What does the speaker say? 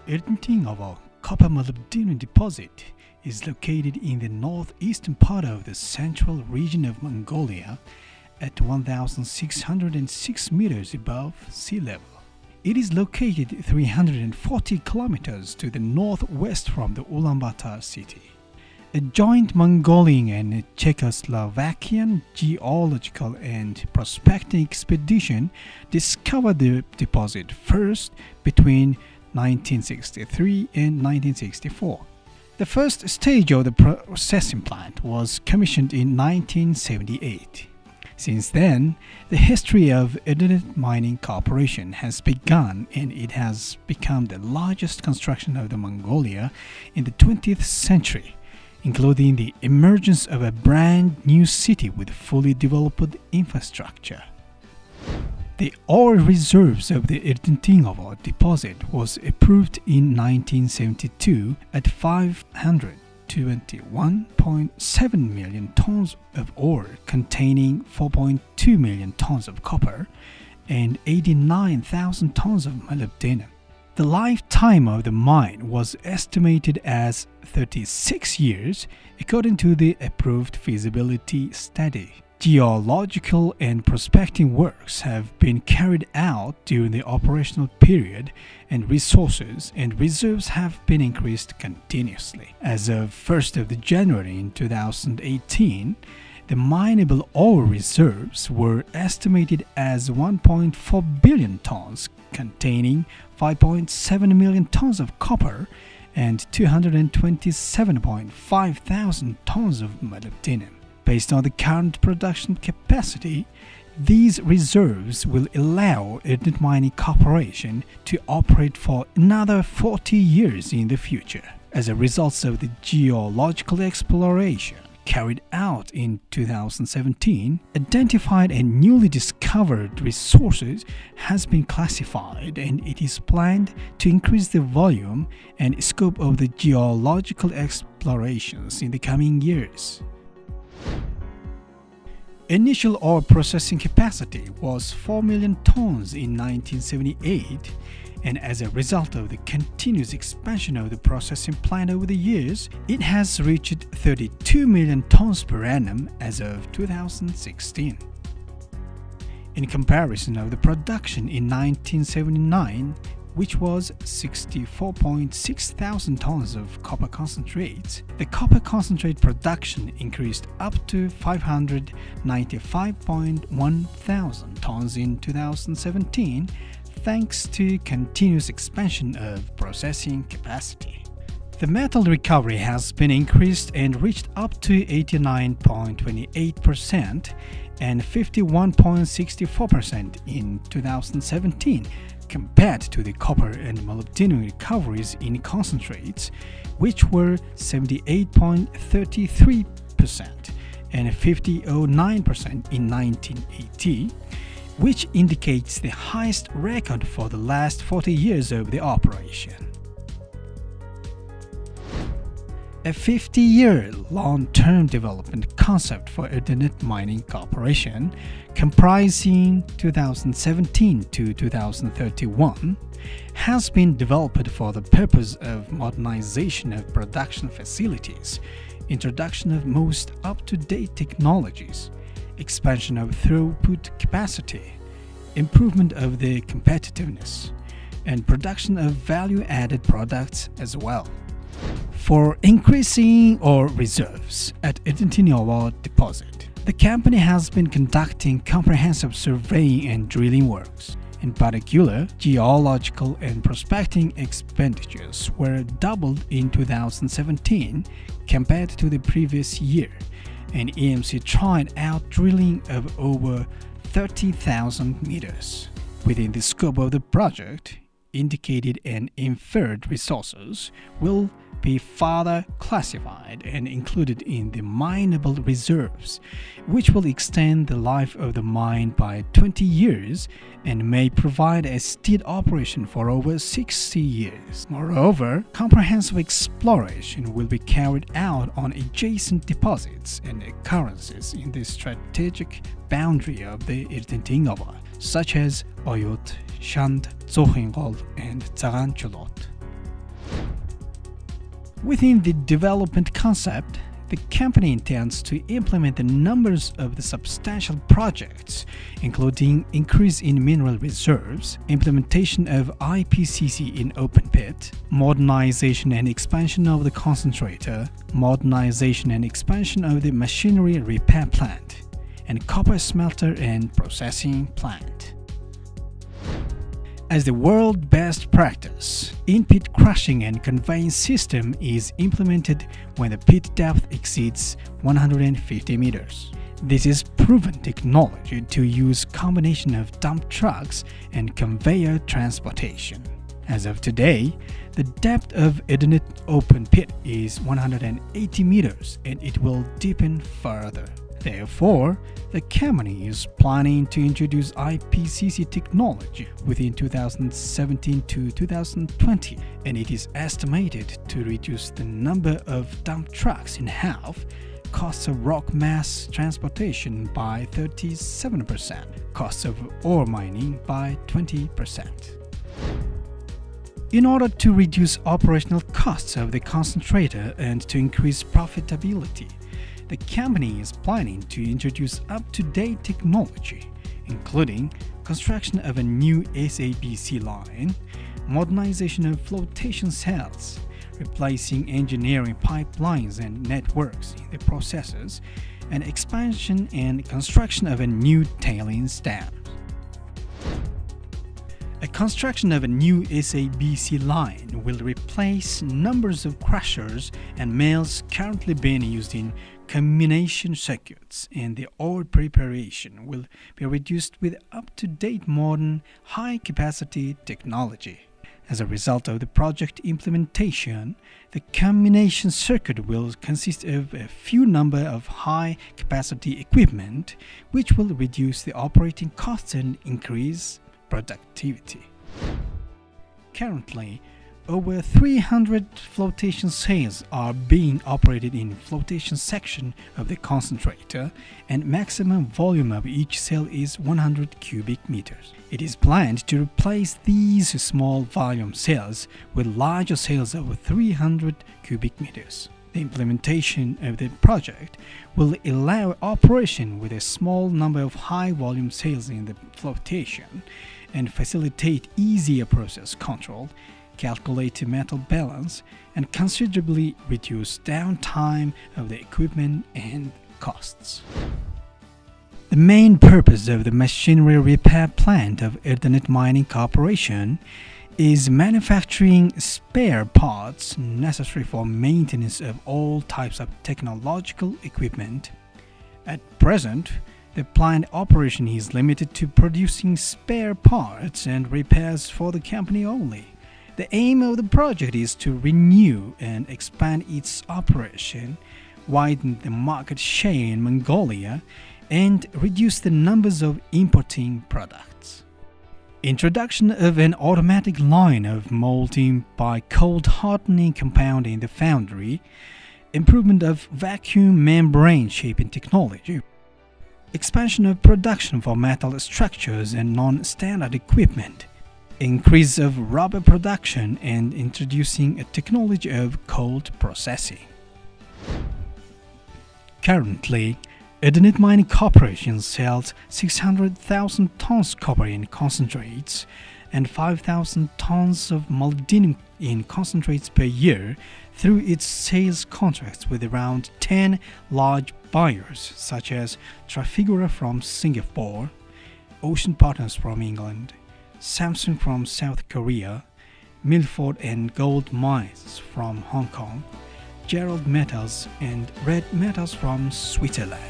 Taniltsuulga copper molybdenum deposit is located in the northeastern part of the central region of Mongolia at 1,606 meters above sea level. It is located 340 kilometers to the northwest from the Ulaanbaatar city. A joint Mongolian and Czechoslovakian geological and prospecting expedition discovered the deposit first between 1963 and 1964. The first stage of the processing plant was commissioned in 1978. Since then, the history of Eternit Mining Corporation has begun, and it has become the largest construction of the Mongolia in the 20th century, including the emergence of a brand new city with fully developed infrastructure. The ore reserves of the Taniltsuulga deposit was approved in 1972 at 521.7 million tons of ore containing 4.2 million tons of copper and 89,000 tons of molybdenum. The lifetime of the mine was estimated as 36 years according to the approved feasibility study. Geological and prospecting works have been carried out during the operational period, and resources and reserves have been increased continuously. As of 1st of January in 2018, the mineable ore reserves were estimated as 1.4 billion tons, containing 5.7 million tons of copper and 227.5 thousand tons of molybdenum. Based on the current production capacity, these reserves will allow Eternit Mining Corporation to operate for another 40 years in the future. As a result of the geological exploration carried out in 2017, identified and newly discovered resources has been classified, and it is planned to increase the volume and scope of the geological explorations in the coming years. Initial ore processing capacity was 4 million tons in 1978, and as a result of the continuous expansion of the processing plant over the years, it has reached 32 million tons per annum as of 2016. In comparison of the production in 1979, which was 64.6 thousand tons of copper concentrates, the copper concentrate production increased up to 595.1 thousand tons in 2017 thanks to continuous expansion of processing capacity. The metal recovery has been increased and reached up to 89.28% and 51.64% in 2017, compared to the copper and molybdenum recoveries in concentrates, which were 78.33% and 50.09% in 1980, which indicates the highest record for the last 40 years of the operation. A 50-year long-term development concept for Eternit Mining Corporation, comprising 2017 to 2031, has been developed for the purpose of modernization of production facilities, introduction of most up-to-date technologies, expansion of throughput capacity, improvement of the competitiveness, and production of value-added products as well. For increasing ore reserves at Taniltsuulga deposit, the company has been conducting comprehensive surveying and drilling works. In particular, geological and prospecting expenditures were doubled in 2017 compared to the previous year, and EMC tried out drilling of over 30,000 meters. Within the scope of the project, indicated and inferred resources will be further classified and included in the mineable reserves, which will extend the life of the mine by 20 years and may provide a steady operation for over 60 years. Moreover, comprehensive exploration will be carried out on adjacent deposits and occurrences in the strategic boundary of the Taniltsuulga, such as Oyot, Shand, Zohingol, and Tsaranchulot. Within the development concept, the company intends to implement a number of the substantial projects, including increase in mineral reserves, implementation of IPCC in open pit, modernization and expansion of the concentrator, modernization and expansion of the machinery repair plant, and copper smelter and processing plant. As the world best practice, in-pit crushing and conveyance system is implemented when the pit depth exceeds 150 meters. This is proven technology to use combination of dump trucks and conveyor transportation. As of today, the depth of Edenet open pit is 180 meters and it will deepen further. Therefore, the company is planning to introduce IPCC technology within 2017 to 2020, and it is estimated to reduce the number of dump trucks in half, costs of rock mass transportation by 37%, costs of ore mining by 20%. In order to reduce operational costs of the concentrator and to increase profitability, the company is planning to introduce up-to-date technology, including construction of a new SABC line, modernization of flotation cells, replacing engineering pipelines and networks in the processes, and expansion and construction of a new tailings dam. A construction of a new SABC line will replace numbers of crushers and mills currently being used in combination circuits, and the ore preparation will be reduced with up-to-date modern high-capacity technology. As a result of the project implementation, the combination circuit will consist of a few number of high-capacity equipment, which will reduce the operating costs and increase productivity. Currently, over 300 flotation cells are being operated in flotation section of the concentrator, and maximum volume of each cell is 100 cubic meters. It is planned to replace these small volume cells with larger cells of 300 cubic meters. The implementation of the project will allow operation with a small number of high-volume cells in the flotation and facilitate easier process control, calculate metal balance, and considerably reduce downtime of the equipment and costs. The main purpose of the machinery repair plant of Edenet Mining Corporation is manufacturing spare parts necessary for maintenance of all types of technological equipment. At present, the plant operation is limited to producing spare parts and repairs for the company only. The aim of the project is to renew and expand its operation, widen the market share in Mongolia, and reduce the numbers of importing products. Introduction of an automatic line of molding by cold hardening compound in the foundry, improvement of vacuum membrane shaping technology, expansion of production for metal structures and non-standard equipment, increase of rubber production, and introducing a technology of cold processing. Currently, Edenet Mining Corporation sells 600,000 tons copper in concentrates and 5,000 tons of molybdenum in concentrates per year through its sales contracts with around 10 large buyers such as Trafigura from Singapore, Ocean Partners from England, Samsung from South Korea, Milford and Gold Mines from Hong Kong, Gerald Metals and Red Metals from Switzerland.